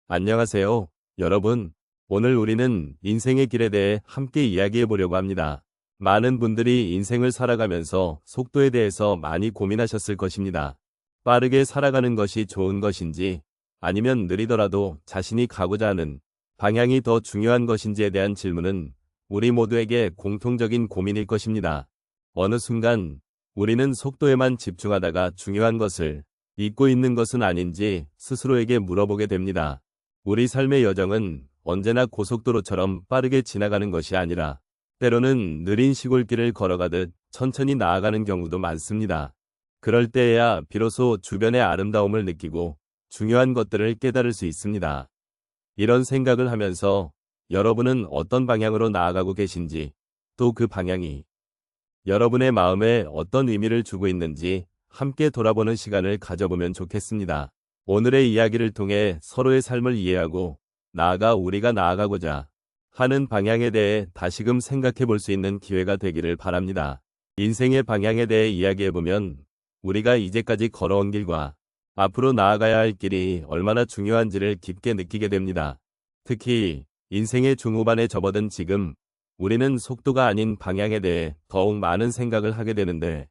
안녕하세요, 여러분. 오늘 우리는 인생의 길에 대해 함께 이야기해 보려고 합니다. 많은 분들이 인생을 살아가면서 속도에 대해서 많이 고민하셨을 것입니다. 빠르게 살아가는 것이 좋은 것인지, 아니면 느리더라도 자신이 가고자 하는 방향이 더 중요한 것인지에 대한 질문은 우리 모두에게 공통적인 고민일 것입니다. 어느 순간 우리는 속도에만 집중하다가 중요한 것을 잊고 있는 것은 아닌지 스스로에게 물어보게 됩니다. 우리 삶의 여정은 언제나 고속도로처럼 빠르게 지나가는 것이 아니라 때로는 느린 시골길을 걸어가듯 천천히 나아가는 경우도 많습니다. 그럴 때에야 비로소 주변의 아름다움을 느끼고 중요한 것들을 깨달을 수 있습니다. 이런 생각을 하면서 여러분은 어떤 방향으로 나아가고 계신지, 또 그 방향이 여러분의 마음에 어떤 의미를 주고 있는지 함께 돌아보는 시간을 가져보면 좋겠습니다. 오늘의 이야기를 통해 서로의 삶을 이해하고 나아가 우리가 나아가고자 하는 방향에 대해 다시금 생각해 볼 수 있는 기회가 되기를 바랍니다. 인생의 방향에 대해 이야기해보면 우리가 이제까지 걸어온 길과 앞으로 나아가야 할 길이 얼마나 중요한지를 깊게 느끼게 됩니다. 특히 인생의 중후반에 접어든 지금 우리는 속도가 아닌 방향에 대해 더욱 많은 생각을 하게 되는데,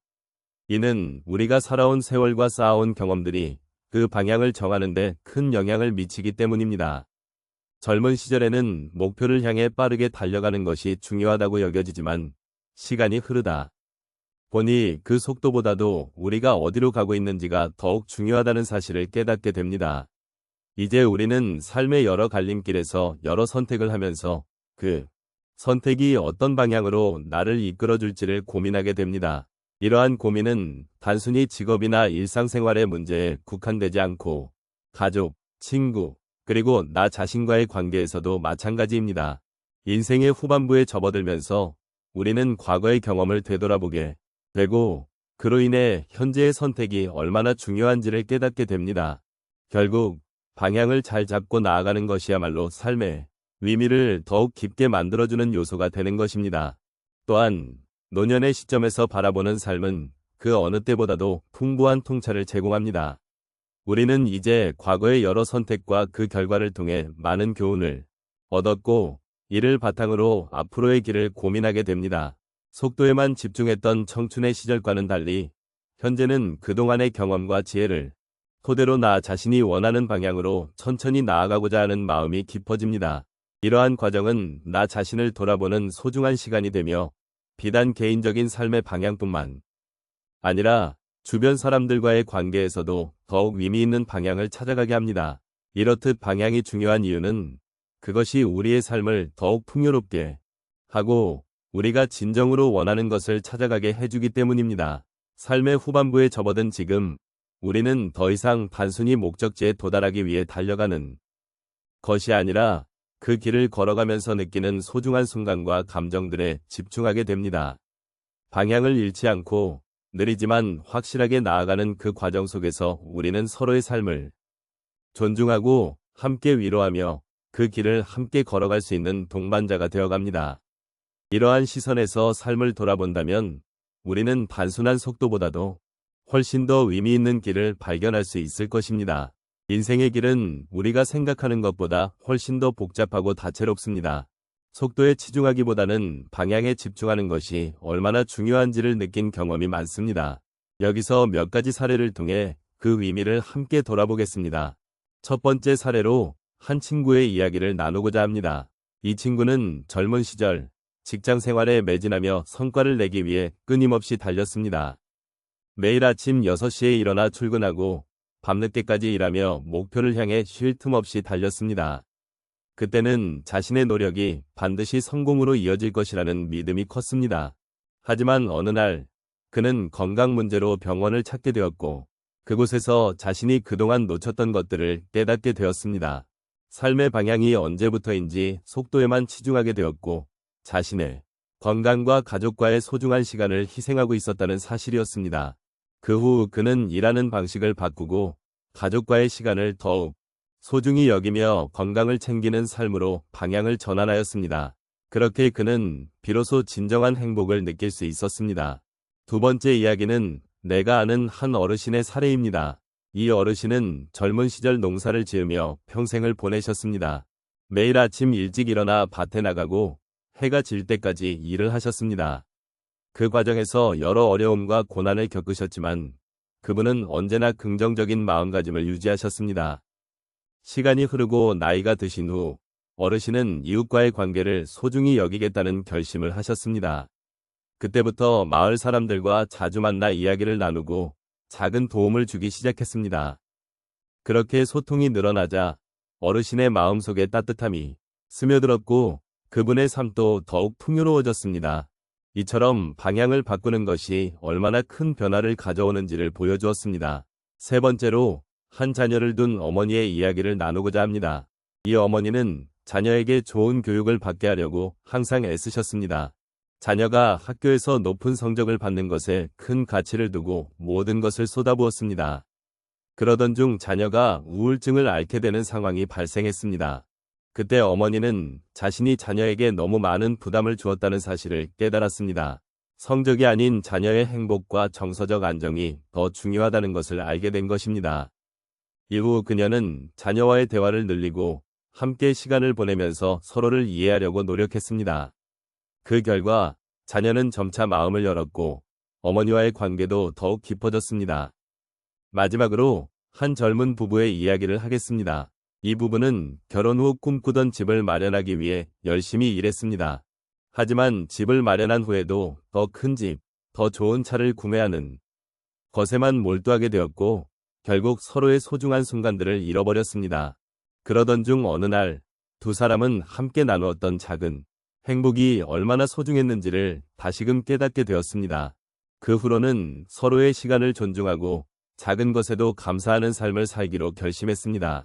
이는 우리가 살아온 세월과 쌓아온 경험들이 그 방향을 정하는 데 큰 영향을 미치기 때문입니다. 젊은 시절에는 목표를 향해 빠르게 달려가는 것이 중요하다고 여겨지지만 시간이 흐르다 보니 그 속도보다도 우리가 어디로 가고 있는지가 더욱 중요하다는 사실을 깨닫게 됩니다. 이제 우리는 삶의 여러 갈림길에서 여러 선택을 하면서 그 선택이 어떤 방향으로 나를 이끌어줄지를 고민하게 됩니다. 이러한 고민은 단순히 직업이나 일상생활의 문제에 국한되지 않고 가족, 친구, 그리고 나 자신과의 관계에서도 마찬가지입니다. 인생의 후반부에 접어들면서 우리는 과거의 경험을 되돌아보게 되고, 그로 인해 현재의 선택이 얼마나 중요한지를 깨닫게 됩니다. 결국 방향을 잘 잡고 나아가는 것이야말로 삶의 의미를 더욱 깊게 만들어주는 요소가 되는 것입니다. 또한 노년의 시점에서 바라보는 삶은 그 어느 때보다도 풍부한 통찰을 제공합니다. 우리는 이제 과거의 여러 선택과 그 결과를 통해 많은 교훈을 얻었고, 이를 바탕으로 앞으로의 길을 고민하게 됩니다. 속도에만 집중했던 청춘의 시절과는 달리 현재는 그동안의 경험과 지혜를 토대로 나 자신이 원하는 방향으로 천천히 나아가고자 하는 마음이 깊어집니다. 이러한 과정은 나 자신을 돌아보는 소중한 시간이 되며, 비단 개인적인 삶의 방향뿐만 아니라 주변 사람들과의 관계에서도 더욱 의미 있는 방향을 찾아가게 합니다. 이렇듯 방향이 중요한 이유는 그것이 우리의 삶을 더욱 풍요롭게 하고 우리가 진정으로 원하는 것을 찾아가게 해주기 때문입니다. 삶의 후반부에 접어든 지금 우리는 더 이상 단순히 목적지에 도달하기 위해 달려가는 것이 아니라 그 길을 걸어가면서 느끼는 소중한 순간과 감정들에 집중하게 됩니다. 방향을 잃지 않고 느리지만 확실하게 나아가는 그 과정 속에서 우리는 서로의 삶을 존중하고 함께 위로하며 그 길을 함께 걸어갈 수 있는 동반자가 되어갑니다. 이러한 시선에서 삶을 돌아본다면 우리는 단순한 속도보다도 훨씬 더 의미 있는 길을 발견할 수 있을 것입니다. 인생의 길은 우리가 생각하는 것보다 훨씬 더 복잡하고 다채롭습니다. 속도에 치중하기보다는 방향에 집중하는 것이 얼마나 중요한지를 느낀 경험이 많습니다. 여기서 몇 가지 사례를 통해 그 의미를 함께 돌아보겠습니다. 첫 번째 사례로 한 친구의 이야기를 나누고자 합니다. 이 친구는 젊은 시절 직장 생활에 매진하며 성과를 내기 위해 끊임없이 달렸습니다. 매일 아침 6시에 일어나 출근하고 밤늦게까지 일하며 목표를 향해 쉴 틈 없이 달렸습니다. 그때는 자신의 노력이 반드시 성공으로 이어질 것이라는 믿음이 컸습니다. 하지만 어느 날 그는 건강 문제로 병원을 찾게 되었고, 그곳에서 자신이 그동안 놓쳤던 것들을 깨닫게 되었습니다. 삶의 방향이 언제부터인지 속도에만 치중하게 되었고, 자신의 건강과 가족과의 소중한 시간을 희생하고 있었다는 사실이었습니다. 그 후 그는 일하는 방식을 바꾸고 가족과의 시간을 더욱 소중히 여기며 건강을 챙기는 삶으로 방향을 전환하였습니다. 그렇게 그는 비로소 진정한 행복을 느낄 수 있었습니다. 두 번째 이야기는 내가 아는 한 어르신의 사례입니다. 이 어르신은 젊은 시절 농사를 지으며 평생을 보내셨습니다. 매일 아침 일찍 일어나 밭에 나가고 해가 질 때까지 일을 하셨습니다. 그 과정에서 여러 어려움과 고난을 겪으셨지만 그분은 언제나 긍정적인 마음가짐을 유지하셨습니다. 시간이 흐르고 나이가 드신 후 어르신은 이웃과의 관계를 소중히 여기겠다는 결심을 하셨습니다. 그때부터 마을 사람들과 자주 만나 이야기를 나누고 작은 도움을 주기 시작했습니다. 그렇게 소통이 늘어나자 어르신의 마음속에 따뜻함이 스며들었고 그분의 삶도 더욱 풍요로워졌습니다. 이처럼 방향을 바꾸는 것이 얼마나 큰 변화를 가져오는지를 보여주었습니다. 세 번째로 한 자녀를 둔 어머니의 이야기를 나누고자 합니다. 이 어머니는 자녀에게 좋은 교육을 받게 하려고 항상 애쓰셨습니다. 자녀가 학교에서 높은 성적을 받는 것에 큰 가치를 두고 모든 것을 쏟아부었습니다. 그러던 중 자녀가 우울증을 앓게 되는 상황이 발생했습니다. 그때 어머니는 자신이 자녀에게 너무 많은 부담을 주었다는 사실을 깨달았습니다. 성적이 아닌 자녀의 행복과 정서적 안정이 더 중요하다는 것을 알게 된 것입니다. 이후 그녀는 자녀와의 대화를 늘리고 함께 시간을 보내면서 서로를 이해하려고 노력했습니다. 그 결과 자녀는 점차 마음을 열었고 어머니와의 관계도 더욱 깊어졌습니다. 마지막으로 한 젊은 부부의 이야기를 하겠습니다. 이 부부는 결혼 후 꿈꾸던 집을 마련하기 위해 열심히 일했습니다. 하지만 집을 마련한 후에도 더 큰 집, 더 좋은 차를 구매하는 것에만 몰두하게 되었고 결국 서로의 소중한 순간들을 잃어버렸습니다. 그러던 중 어느 날 두 사람은 함께 나누었던 작은 행복이 얼마나 소중했는지를 다시금 깨닫게 되었습니다. 그 후로는 서로의 시간을 존중하고 작은 것에도 감사하는 삶을 살기로 결심했습니다.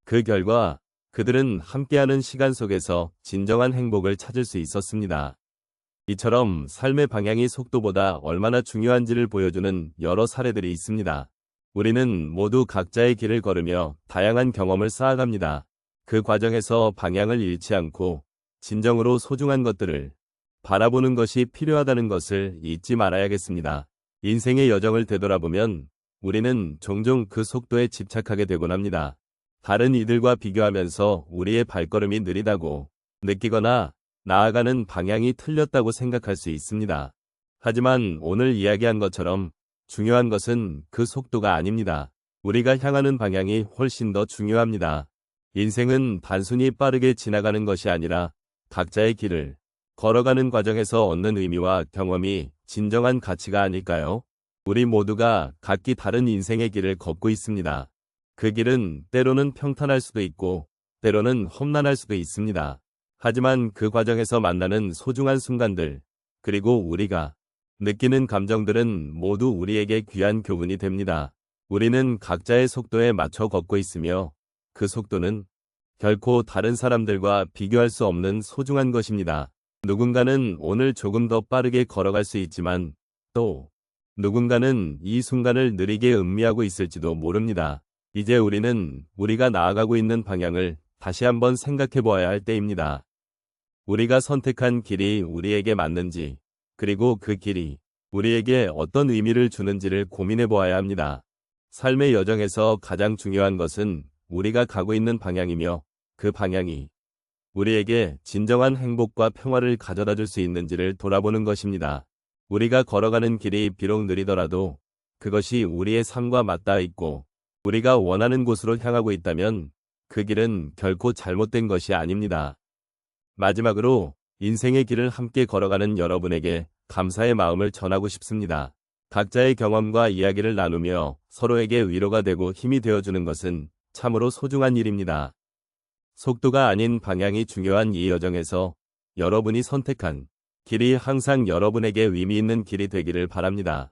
그 결과 그들은 함께하는 시간 속에서 진정한 행복을 찾을 수 있었습니다. 이처럼 삶의 방향이 속도보다 얼마나 중요한지를 보여주는 여러 사례들이 있습니다. 우리는 모두 각자의 길을 걸으며 다양한 경험을 쌓아갑니다. 그 과정에서 방향을 잃지 않고 진정으로 소중한 것들을 바라보는 것이 필요하다는 것을 잊지 말아야겠습니다. 인생의 여정을 되돌아보면 우리는 종종 그 속도에 집착하게 되곤 합니다. 다른 이들과 비교하면서 우리의 발걸음이 느리다고 느끼거나 나아가는 방향이 틀렸다고 생각할 수 있습니다. 하지만 오늘 이야기한 것처럼 중요한 것은 그 속도가 아닙니다. 우리가 향하는 방향이 훨씬 더 중요합니다. 인생은 단순히 빠르게 지나가는 것이 아니라 각자의 길을 걸어가는 과정에서 얻는 의미와 경험이 진정한 가치가 아닐까요? 우리 모두가 각기 다른 인생의 길을 걷고 있습니다. 그 길은 때로는 평탄할 수도 있고 때로는 험난할 수도 있습니다. 하지만 그 과정에서 만나는 소중한 순간들, 그리고 우리가 느끼는 감정들은 모두 우리에게 귀한 교훈이 됩니다. 우리는 각자의 속도에 맞춰 걷고 있으며 그 속도는 결코 다른 사람들과 비교할 수 없는 소중한 것입니다. 누군가는 오늘 조금 더 빠르게 걸어갈 수 있지만 또 누군가는 이 순간을 느리게 음미하고 있을지도 모릅니다. 이제 우리는 우리가 나아가고 있는 방향을 다시 한번 생각해 보아야 할 때입니다. 우리가 선택한 길이 우리에게 맞는지, 그리고 그 길이 우리에게 어떤 의미를 주는지를 고민해 보아야 합니다. 삶의 여정에서 가장 중요한 것은 우리가 가고 있는 방향이며 그 방향이 우리에게 진정한 행복과 평화를 가져다 줄 수 있는지를 돌아보는 것입니다. 우리가 걸어가는 길이 비록 느리더라도 그것이 우리의 삶과 맞닿아 있고 우리가 원하는 곳으로 향하고 있다면 그 길은 결코 잘못된 것이 아닙니다. 마지막으로 인생의 길을 함께 걸어가는 여러분에게 감사의 마음을 전하고 싶습니다. 각자의 경험과 이야기를 나누며 서로에게 위로가 되고 힘이 되어주는 것은 참으로 소중한 일입니다. 속도가 아닌 방향이 중요한 이 여정에서 여러분이 선택한 길이 항상 여러분에게 의미 있는 길이 되기를 바랍니다.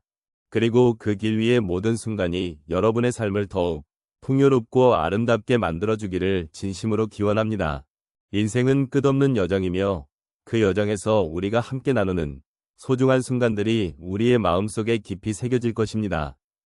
그리고 그 길 위의 모든 순간이 여러분의 삶을 더욱 풍요롭고 아름답게 만들어주기를 진심으로 기원합니다. 인생은 끝없는 여정이며 그 여정에서 우리가 함께 나누는 소중한 순간들이 우리의 마음속에 깊이 새겨질 것입니다.